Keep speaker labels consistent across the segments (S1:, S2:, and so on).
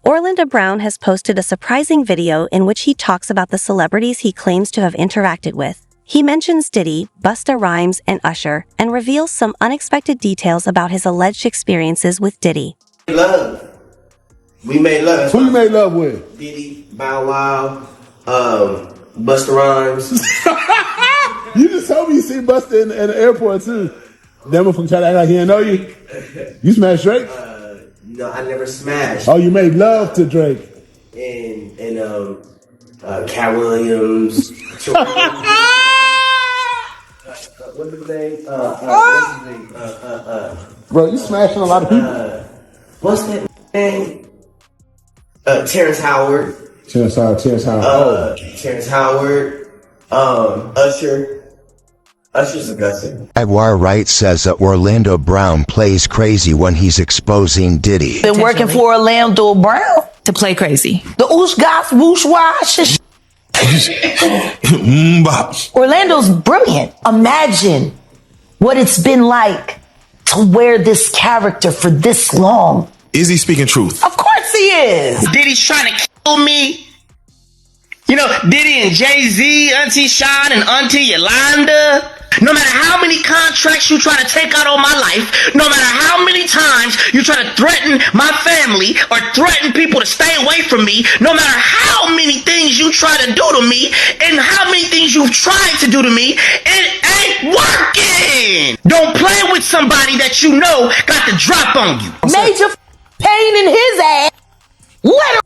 S1: Orlando Brown has posted a surprising video in which he talks about the celebrities he claims to have interacted with. He mentions Diddy, Busta Rhymes, and Usher, and reveals some unexpected details about his alleged experiences with Diddy.
S2: Love. We made love.
S3: Who you made love with?
S2: Diddy, Bow Wow, Busta Rhymes.
S3: You just told me you see Busta in the airport too. That motherfucker try to act like he didn't know you. You smashed Drake?
S2: No, I never smashed.
S3: Oh, you made love to Drake.
S2: And Cat Williams. What's his name? What's his name?
S3: Bro, you smashing a lot of people.
S2: What's that name? Terrence Howard.
S3: Terrence Howard.
S2: Terrence Howard. Usher. Usher's a gusset.
S4: Edward Wright says that Orlando Brown plays crazy when he's exposing Diddy.
S5: Been working for Orlando Brown
S6: to play crazy.
S5: the oosh gosh whoosh wash. Orlando's brilliant. Imagine what it's been like to wear this character for this long.
S7: Is he speaking truth?
S5: Of course he is.
S8: Diddy's trying to kill me. You know, Diddy and Jay-Z, Auntie Sean and Auntie Yolanda. No matter how many contracts you try to take out on my life, no matter how many times you try to threaten my family or threaten people to stay away from me, no matter how many things you try to do to me and how many things you've tried to do to me, it ain't working. Don't play with somebody that you know got the drop on you.
S5: Major pain in his ass.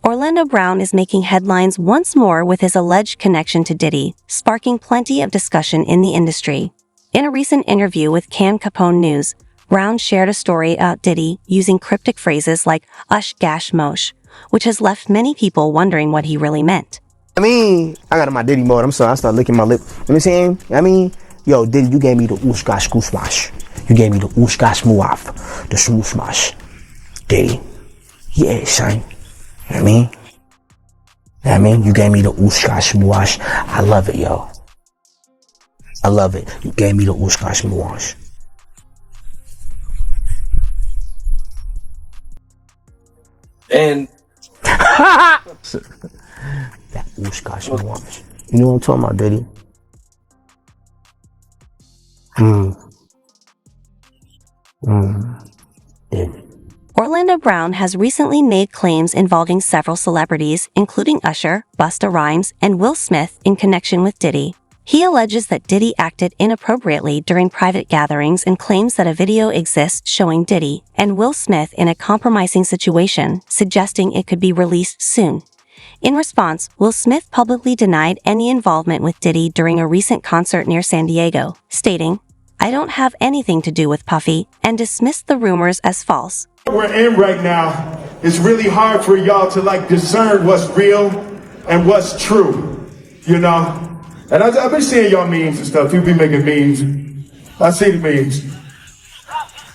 S1: Orlando Brown is making headlines once more with his alleged connection to Diddy, sparking plenty of discussion in the industry. In a recent interview with Cam Capone News, Brown shared a story about Diddy using cryptic phrases like "ush gash mosh," which has left many people wondering what he really meant.
S2: I got in my Diddy mode. I'm sorry, I started licking my lip. You know what I'm saying? Yo, Diddy, you gave me the oosh gosh goose wash. You gave me the oosh gosh muaf, the smoosh mash. Diddy. Yeah, son. You know what I mean? You gave me the oosh gosh muash. I love it, yo. I love it. You gave me the oosh gosh muash.
S7: And
S2: that oosh gosh muash. You know what I'm talking about, Diddy? Diddy.
S1: Orlando Brown has recently made claims involving several celebrities, including Usher, Busta Rhymes, and Will Smith in connection with Diddy. He alleges that Diddy acted inappropriately during private gatherings and claims that a video exists showing Diddy and Will Smith in a compromising situation, suggesting it could be released soon. In response, Will Smith publicly denied any involvement with Diddy during a recent concert near San Diego, stating, "I don't have anything to do with Puffy," and dismissed the rumors as false.
S9: We're in right now, it's really hard for y'all to discern what's real and what's true, you know? And I've been seeing y'all memes and stuff. People be making memes. I see the memes.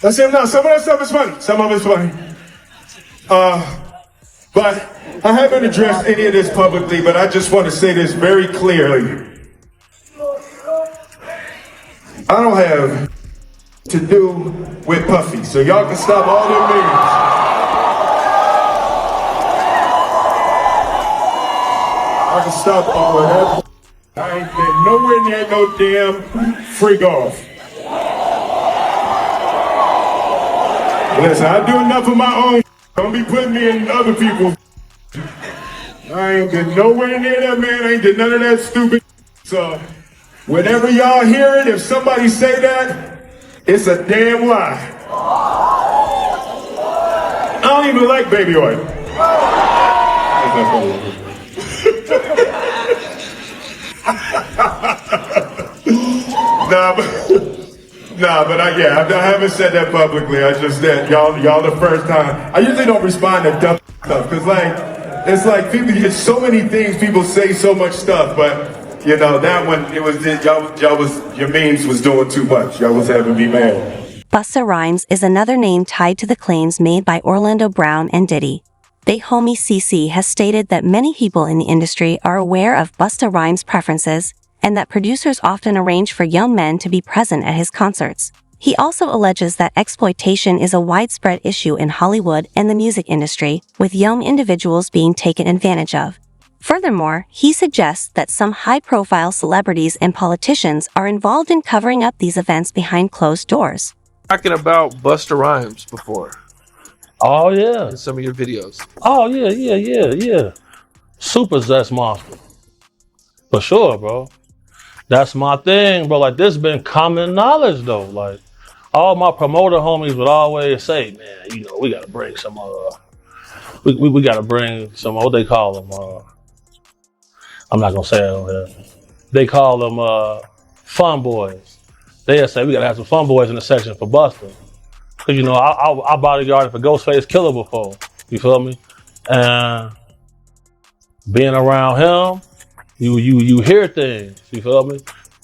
S9: I see them now. Some of that stuff is funny. Some of it's funny. But I haven't addressed any of this publicly, but I just want to say this very clearly. I don't have to do with Puffy, so y'all can stop all them memes. I can stop all of that. I ain't been nowhere near no damn freak off. Listen, I do enough of my own. Don't be putting me in other people's. I ain't been nowhere near that man. I ain't did none of that stupid. So, whenever y'all hear it, if somebody say that, it's a damn lie. I don't even like baby oil. But I haven't said that publicly. I just said y'all the first time. I usually don't respond to dumb stuff because it's like people. It's so many things people say, so much stuff, but. You know, that one, your memes was doing too much. Y'all was having me mad.
S1: Busta Rhymes is another name tied to the claims made by Orlando Brown and Diddy. They Homie CC has stated that many people in the industry are aware of Busta Rhymes' preferences and that producers often arrange for young men to be present at his concerts. He also alleges that exploitation is a widespread issue in Hollywood and the music industry, with young individuals being taken advantage of. Furthermore, he suggests that some high-profile celebrities and politicians are involved in covering up these events behind closed doors.
S6: Talking about Busta Rhymes before
S10: Oh yeah.
S6: in some of your videos.
S10: Oh yeah. Super zest monster. For sure, bro. That's my thing, bro. Like, this been common knowledge though. Like, all my promoter homies would always say, man, you know, we gotta bring some we gotta bring some, what they call them, I'm not gonna say it on here. They call them fun boys. They'll say we gotta have some fun boys in the section for Busta. Cause you know, I bodyguarded for Ghostface Killer before. You feel me? And being around him, you hear things. You feel me?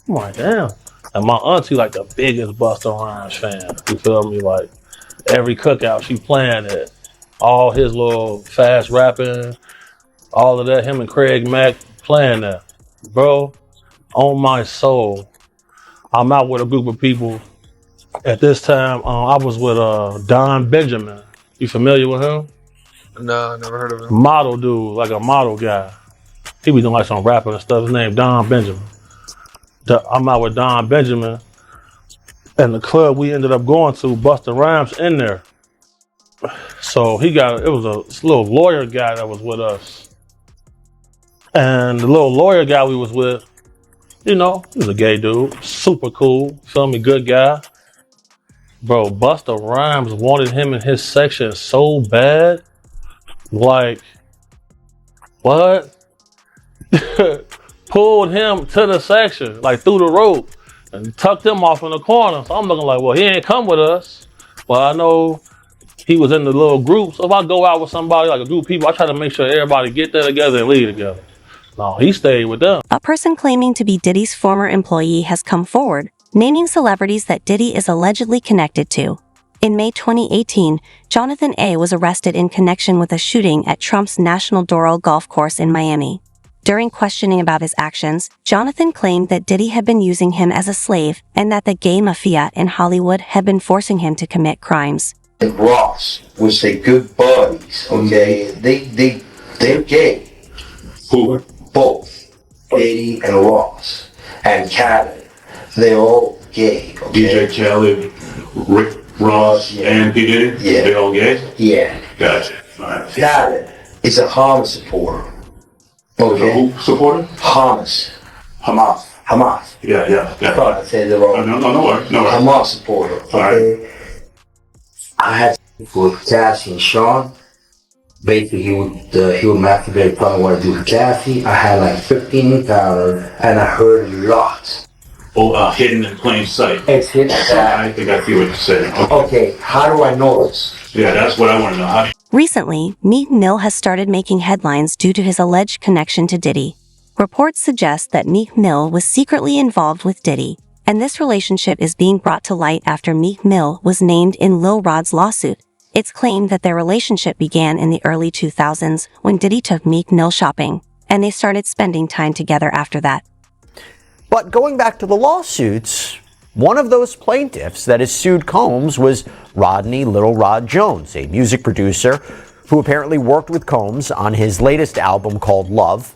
S10: I'm like, damn. And my auntie like the biggest Busta Rhymes fan. You feel me? Like, every cookout she playing it. All his little fast rapping, all of that, him and Craig Mack playing that. Bro, on my soul, I'm out with a group of people. At this time, I was with Don Benjamin. You familiar with him?
S6: No, never heard of him.
S10: Model dude, like a model guy. He be doing like some rapping and stuff. His name Don Benjamin. I'm out with Don Benjamin. And the club we ended up going to, Busta Rhymes in there. So it was a little lawyer guy that was with us. And the little lawyer guy we was with, you know, he was a gay dude, super cool, feel me, good guy. Bro, Busta Rhymes wanted him in his section so bad. Like, what? Pulled him to the section, like through the rope, and tucked him off in the corner. So I'm looking like, well, he ain't come with us. Well, I know he was in the little group. So if I go out with somebody, like a group of people, I try to make sure everybody get there together and leave together. No, he stayed with them.
S1: A person claiming to be Diddy's former employee has come forward, naming celebrities that Diddy is allegedly connected to. In May 2018, Jonathan A. was arrested in connection with a shooting at Trump's National Doral Golf Course in Miami. During questioning about his actions, Jonathan claimed that Diddy had been using him as a slave and that the gay mafia in Hollywood had been forcing him to commit crimes.
S11: And Ross, which they good buddies, okay? They're gay.
S3: Who?
S11: Both. Diddy and Ross. And Khaled. They're all gay, okay?
S3: DJ Khaled, Rick Ross, and P. Diddy?
S11: Yeah.
S3: They all gay?
S11: Yeah.
S3: Gotcha. All right.
S11: Khaled is a Hamas supporter. Okay?
S3: Who supporter?
S11: Hamas.
S3: Hamas. Yeah.
S11: I thought I said it wrong.
S3: No worries.
S11: Hamas supporter, okay?
S3: Right.
S11: I had for Cassie and Sean. Basically, he would masturbate, probably what I do for Cassie. I had like 15 encounters, and I heard a lot.
S3: Oh, hidden in plain sight.
S11: It's hidden.
S3: I think I see what you're saying.
S11: Okay, how do I know this?
S3: Yeah, that's what I want to know.
S1: Recently, Meek Mill has started making headlines due to his alleged connection to Diddy. Reports suggest that Meek Mill was secretly involved with Diddy, and this relationship is being brought to light after Meek Mill was named in Lil Rod's lawsuit. It's claimed that their relationship began in the early 2000s when Diddy took Meek Mill shopping, and they started spending time together after that.
S12: But going back to the lawsuits, one of those plaintiffs that has sued Combs was Rodney Little Rod Jones, a music producer who apparently worked with Combs on his latest album called Love.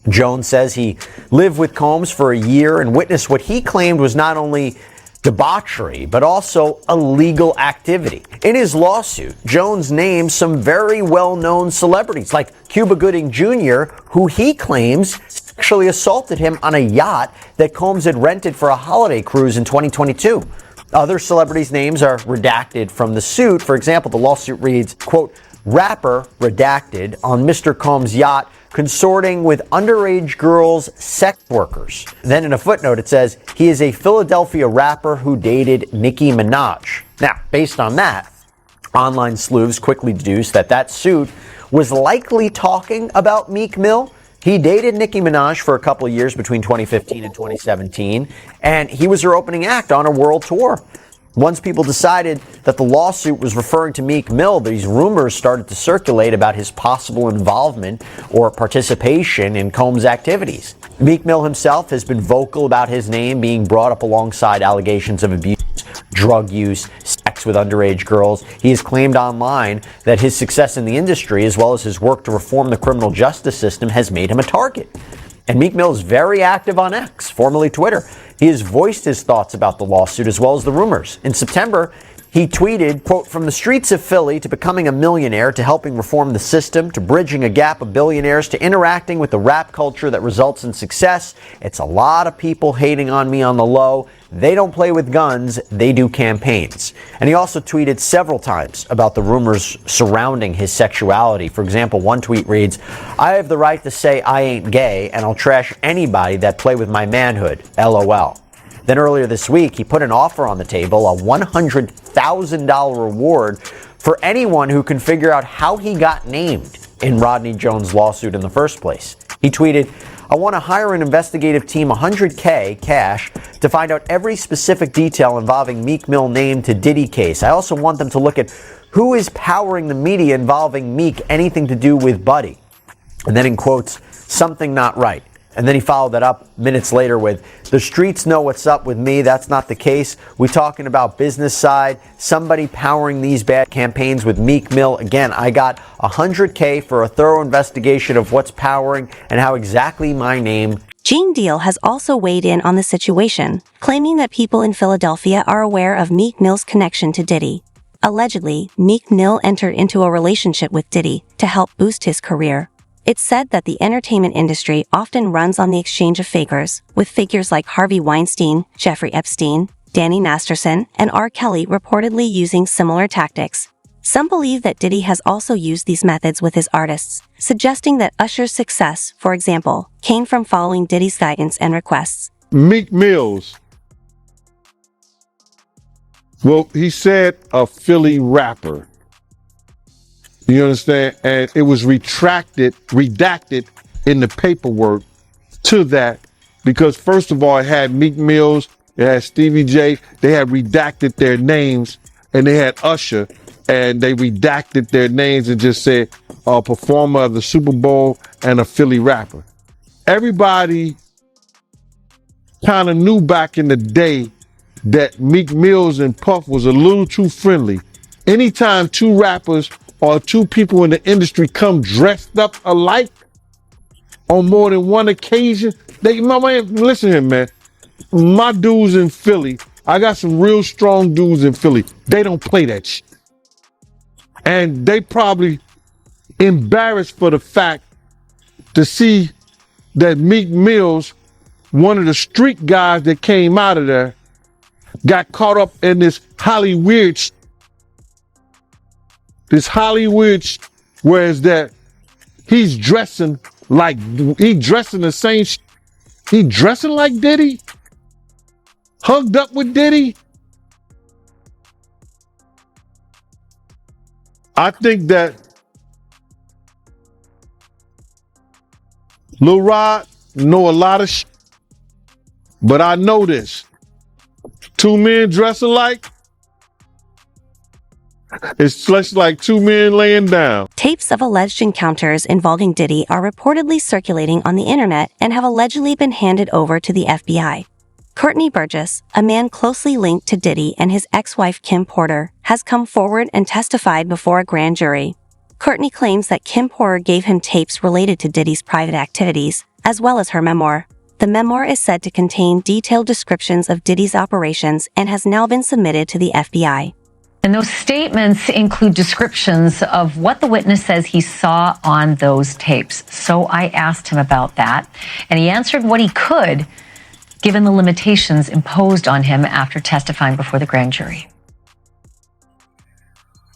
S12: Jones says he lived with Combs for a year and witnessed what he claimed was not only debauchery, but also illegal activity. In his lawsuit, Jones names some very well-known celebrities like Cuba Gooding Jr., who he claims sexually assaulted him on a yacht that Combs had rented for a holiday cruise in 2022. Other celebrities' names are redacted from the suit. For example, the lawsuit reads, quote, rapper redacted on Mr. Combs' yacht consorting with underage girls, sex workers. Then in a footnote, it says he is a Philadelphia rapper who dated Nicki Minaj. Now, based on that, online sleuths quickly deduced that suit was likely talking about Meek Mill. He dated Nicki Minaj for a couple of years between 2015 and 2017, and he was her opening act on a world tour. Once people decided that the lawsuit was referring to Meek Mill, these rumors started to circulate about his possible involvement or participation in Combs' activities. Meek Mill himself has been vocal about his name being brought up alongside allegations of abuse drug use, sex with underage girls. He has claimed online that his success in the industry, as well as his work to reform the criminal justice system, has made him a target. And Meek Mill is very active on X, formerly Twitter. He has voiced his thoughts about the lawsuit as well as the rumors. In September, he tweeted, quote, "From the streets of Philly to becoming a millionaire, to helping reform the system, to bridging a gap of billionaires, to interacting with the rap culture that results in success. It's a lot of people hating on me on the low. They don't play with guns, they do campaigns." And he also tweeted several times about the rumors surrounding his sexuality. For example, one tweet reads, "I have the right to say I ain't gay, and I'll trash anybody that play with my manhood, LOL." Then earlier this week, he put an offer on the table, a $100,000 reward for anyone who can figure out how he got named in Rodney Jones' lawsuit in the first place. He tweeted, "I want to hire an investigative team, $100K cash, to find out every specific detail involving Meek Mill name to Diddy case. I also want them to look at who is powering the media involving Meek, anything to do with Buddy." And then in quotes, "something not right." And then he followed that up minutes later with, "The streets know what's up with me. That's not the case. We talking about business side, somebody powering these bad campaigns with Meek Mill. Again, I got $100K for a thorough investigation of what's powering and how exactly my name."
S1: Gene Deal has also weighed in on the situation, claiming that people in Philadelphia are aware of Meek Mill's connection to Diddy. Allegedly, Meek Mill entered into a relationship with Diddy to help boost his career. It's said that the entertainment industry often runs on the exchange of favors, with figures like Harvey Weinstein, Jeffrey Epstein, Danny Masterson, and R. Kelly reportedly using similar tactics. Some believe that Diddy has also used these methods with his artists, suggesting that Usher's success, for example, came from following Diddy's guidance and requests.
S3: Meek Mills. Well, he said a Philly rapper. You understand? And it was redacted in the paperwork to that because, first of all, it had Meek Mills, it had Stevie J, they had redacted their names, and they had Usher, and they redacted their names and just said a performer of the Super Bowl and a Philly rapper. Everybody kind of knew back in the day that Meek Mills and Puff was a little too friendly. Anytime two rappers or two people in the industry come dressed up alike on more than one occasion, listen here, man. My dudes in Philly, I got some real strong dudes in Philly. They don't play that shit. And they probably embarrassed for the fact to see that Meek Mills, one of the street guys that came out of there, got caught up in this Hollywood, whereas that he's dressing like, he dressing the same, he dressing like Diddy, hugged up with Diddy. I think that Lil Rod know a lot of shit, but I know this. Two men dress alike, it's just like two men laying down.
S1: Tapes of alleged encounters involving Diddy are reportedly circulating on the internet and have allegedly been handed over to the FBI. Courtney Burgess, a man closely linked to Diddy and his ex-wife Kim Porter, has come forward and testified before a grand jury. Courtney claims that Kim Porter gave him tapes related to Diddy's private activities, as well as her memoir. The memoir is said to contain detailed descriptions of Diddy's operations and has now been submitted to the FBI.
S13: And those statements include descriptions of what the witness says he saw on those tapes. So I asked him about that, and he answered what he could, given the limitations imposed on him after testifying before the grand jury.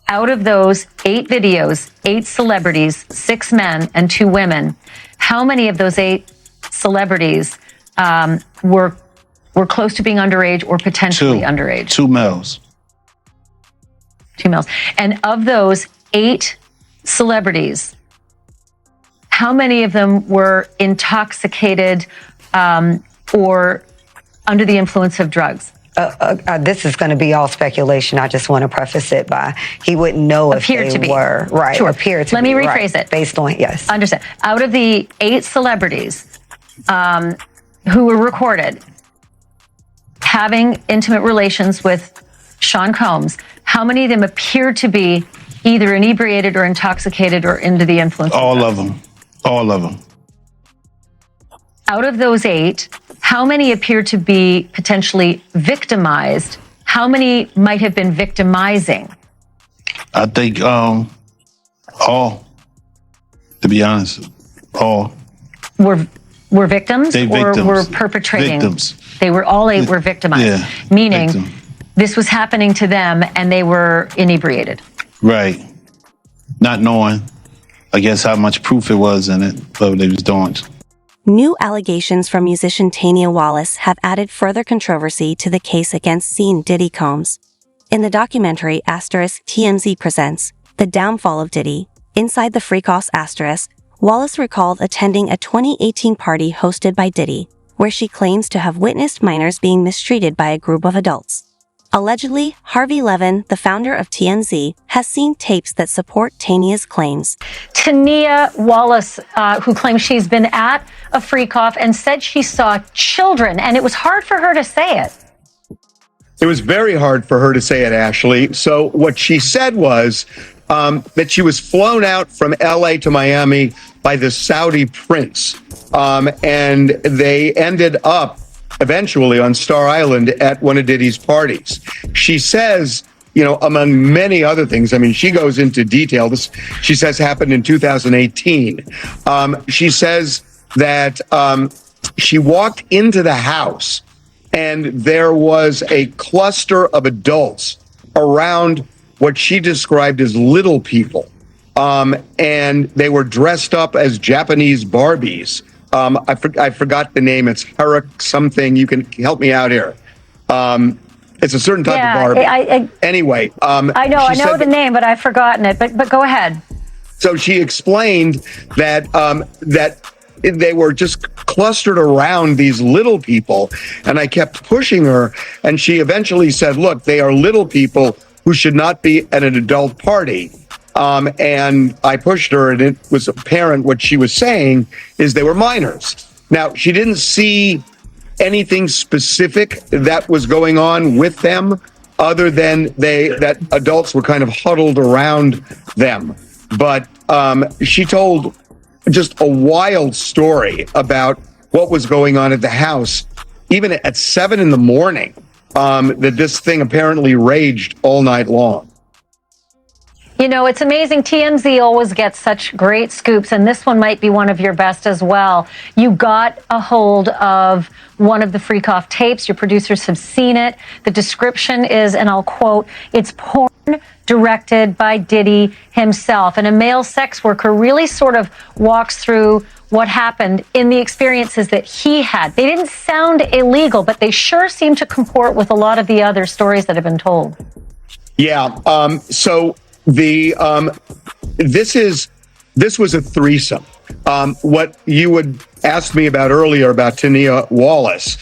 S13: Out of those 8 videos, 8 celebrities, 6 men and 2 women, how many of those 8 celebrities were close to being underage or potentially underage?
S14: 2 males.
S13: 2 males. And of those 8 celebrities, how many of them were intoxicated or under the influence of drugs?
S15: This is going to be all speculation. I just want to preface it by he wouldn't know if they were. Right.
S13: Sure.
S15: Appear to
S13: Let
S15: be.
S13: me rephrase it.
S15: Based on, yes.
S13: Understand. Out of the 8 celebrities who were recorded having intimate relations with Sean Combs, how many of them appear to be either inebriated or intoxicated or under the influence?
S14: All of them. All of them.
S13: Out of those 8, how many appear to be potentially victimized? How many might have been victimizing?
S14: I think all, to be honest, all.
S13: Were victims
S14: They
S13: or
S14: victims.
S13: were perpetrating?
S14: Victims.
S13: They were all 8 were victimized,
S14: Yeah,
S13: meaning
S14: victim.
S13: this was happening to them and they were inebriated.
S14: Right. Not knowing, I guess, how much proof it was in it, but they was doing.
S1: New allegations from musician Tanya Wallace have added further controversy to the case against scene Diddy Combs. In the documentary *TMZ presents The Downfall of Diddy, Inside the Freakhouse *, Wallace recalled attending a 2018 party hosted by Diddy, where she claims to have witnessed minors being mistreated by a group of adults. Allegedly, Harvey Levin, the founder of TMZ, has seen tapes that support Tanya's claims.
S13: Tanya Wallace, who claims she's been at a freak off and said she saw children, and it was hard for her to say it.
S16: It was very hard for her to say it, Ashley. So what she said was that she was flown out from LA to Miami by the Saudi prince. And they ended up eventually on Star Island at one of Diddy's parties. She says, you know, among many other things, I mean, she goes into detail. This, she says, happened in 2018. She says that she walked into the house and there was a cluster of adults around what she described as little people. And they were dressed up as Japanese Barbies. I forgot the name. It's Herrick something. You can help me out here. It's a certain type of Barbie. Anyway.
S13: I know the name, but I've forgotten it. But go ahead.
S16: So she explained that that they were just clustered around these little people. And I kept pushing her. And she eventually said, look, they are little people who should not be at an adult party. And I pushed her, and it was apparent what she was saying is they were minors. Now, she didn't see anything specific that was going on with them other than that adults were kind of huddled around them. But she told just a wild story about what was going on at the house, even at 7 a.m, that this thing apparently raged all night long.
S13: You know, it's amazing. TMZ always gets such great scoops, and this one might be one of your best as well. You got a hold of one of the Freak Off tapes. Your producers have seen it. The description is, and I'll quote, "It's porn directed by Diddy himself." And a male sex worker really sort of walks through what happened in the experiences that he had. They didn't sound illegal, but they sure seem to comport with a lot of the other stories that have been told.
S16: Yeah. So this was a threesome. What you would ask me about earlier about Tanya Wallace,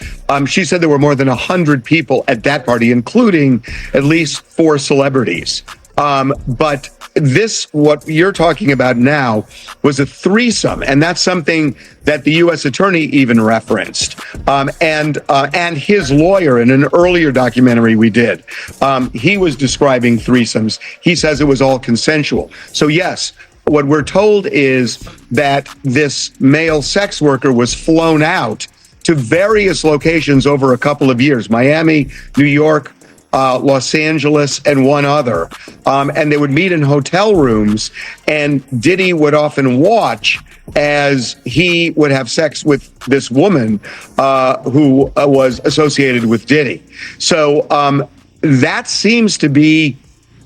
S16: she said there were more than 100 people at that party, including at least 4 celebrities. But this, what you're talking about now, was a threesome, and that's something that the U.S. attorney even referenced, and his lawyer in an earlier documentary we did. He was describing threesomes. He says it was all consensual. So yes, what we're told is that this male sex worker was flown out to various locations over a couple of years: Miami, New York, Los Angeles, and one other. And they would meet in hotel rooms, and Diddy would often watch as he would have sex with this woman who was associated with Diddy. So that seems to be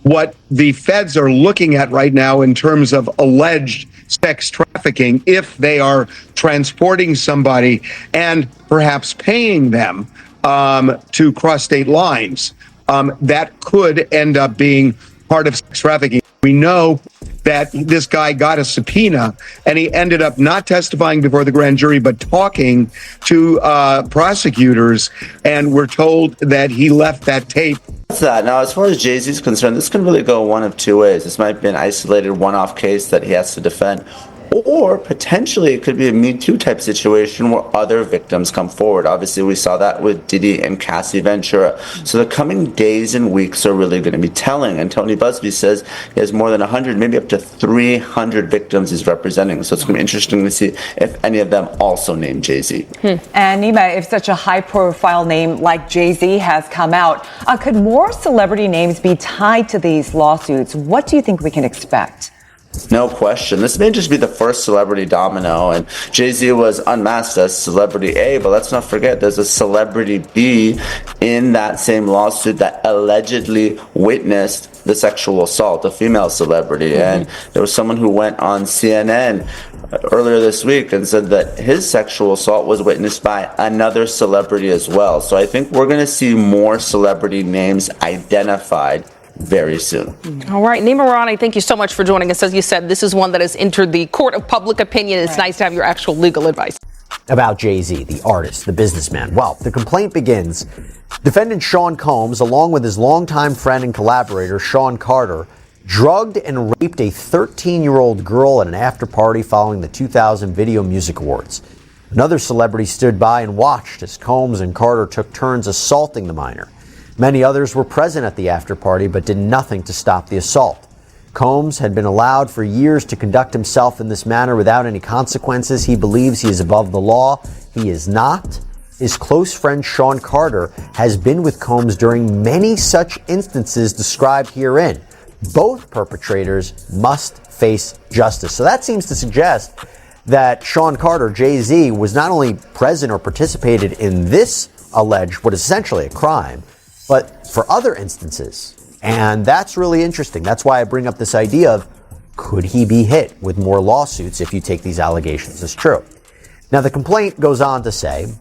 S16: what the feds are looking at right now in terms of alleged sex trafficking, if they are transporting somebody and perhaps paying them to cross state lines. That could end up being part of sex trafficking. We know that this guy got a subpoena, and he ended up not testifying before the grand jury, but talking to prosecutors, and we're told that he left that tape.
S17: What's that? Now, as far as Jay-Z is concerned, this can really go one of two ways. This might be an isolated one-off case that he has to defend, Or potentially it could be a Me Too type situation where other victims come forward. Obviously, we saw that with Diddy and Cassie Ventura. So the coming days and weeks are really going to be telling. And Tony Busby says he has more than 100, maybe up to 300 victims he's representing. So it's going to be interesting to see if any of them also name Jay-Z.
S18: And Nima, if such a high-profile name like Jay-Z has come out, could more celebrity names be tied to these lawsuits? What do you think we can expect?
S17: No question. This may just be the first celebrity domino, and Jay-Z was unmasked as celebrity A, but let's not forget there's a celebrity B in that same lawsuit that allegedly witnessed the sexual assault, a female celebrity. And there was someone who went on CNN earlier this week and said that his sexual assault was witnessed by another celebrity as well. So I think we're going to see more celebrity names identified very soon.
S19: All right, Nima Rani, thank you so much for joining us. As you said, this is one that has entered the court of public opinion. It's nice to have your actual legal advice.
S12: About Jay-Z, the artist, the businessman. Well, the complaint begins. Defendant Sean Combs, along with his longtime friend and collaborator, Sean Carter, drugged and raped a 13-year-old girl at an after-party following the 2000 Video Music Awards. Another celebrity stood by and watched as Combs and Carter took turns assaulting the minor. Many others were present at the after-party but did nothing to stop the assault. Combs had been allowed for years to conduct himself in this manner without any consequences. He believes he is above the law. He is not. His close friend Sean Carter has been with Combs during many such instances described herein. Both perpetrators must face justice. So that seems to suggest that Sean Carter, Jay-Z, was not only present or participated in this alleged, what is essentially a crime, but for other instances. And that's really interesting. That's why I bring up this idea of, could he be hit with more lawsuits if you take these allegations as true? Now, the complaint goes on to say,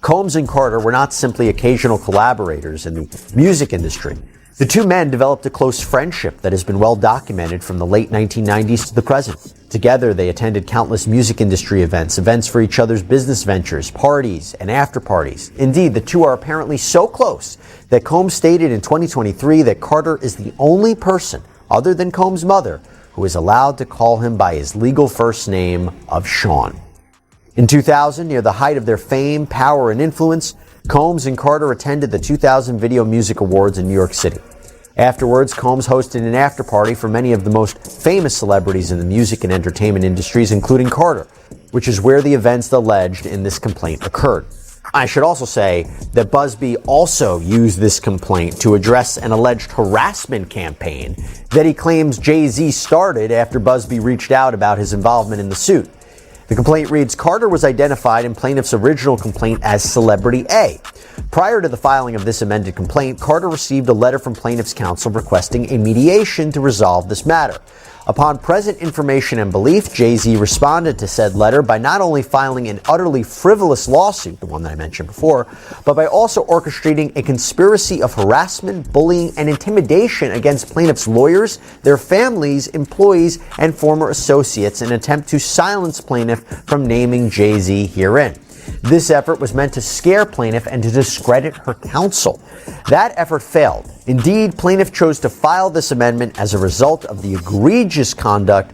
S12: Combs and Carter were not simply occasional collaborators in the music industry. The two men developed a close friendship that has been well documented from the late 1990s to the present. Together, they attended countless music industry events for each other's business ventures, parties, and after parties. Indeed, the two are apparently so close that Combs stated in 2023 that Carter is the only person, other than Combs' mother, who is allowed to call him by his legal first name of Sean. In 2000, near the height of their fame, power, and influence, Combs and Carter attended the 2000 Video Music Awards in New York City. Afterwards, Combs hosted an after-party for many of the most famous celebrities in the music and entertainment industries, including Carter, which is where the events alleged in this complaint occurred. I should also say that Busby also used this complaint to address an alleged harassment campaign that he claims Jay-Z started after Busby reached out about his involvement in the suit. The complaint reads, Carter was identified in plaintiff's original complaint as Celebrity A. Prior to the filing of this amended complaint, Carter received a letter from plaintiff's counsel requesting a mediation to resolve this matter. Upon present information and belief, Jay-Z responded to said letter by not only filing an utterly frivolous lawsuit, the one that I mentioned before, but by also orchestrating a conspiracy of harassment, bullying, and intimidation against plaintiffs' lawyers, their families, employees, and former associates in an attempt to silence plaintiff from naming Jay-Z herein. This effort was meant to scare plaintiff and to discredit her counsel. That effort failed. Indeed, plaintiff chose to file this amendment as a result of the egregious conduct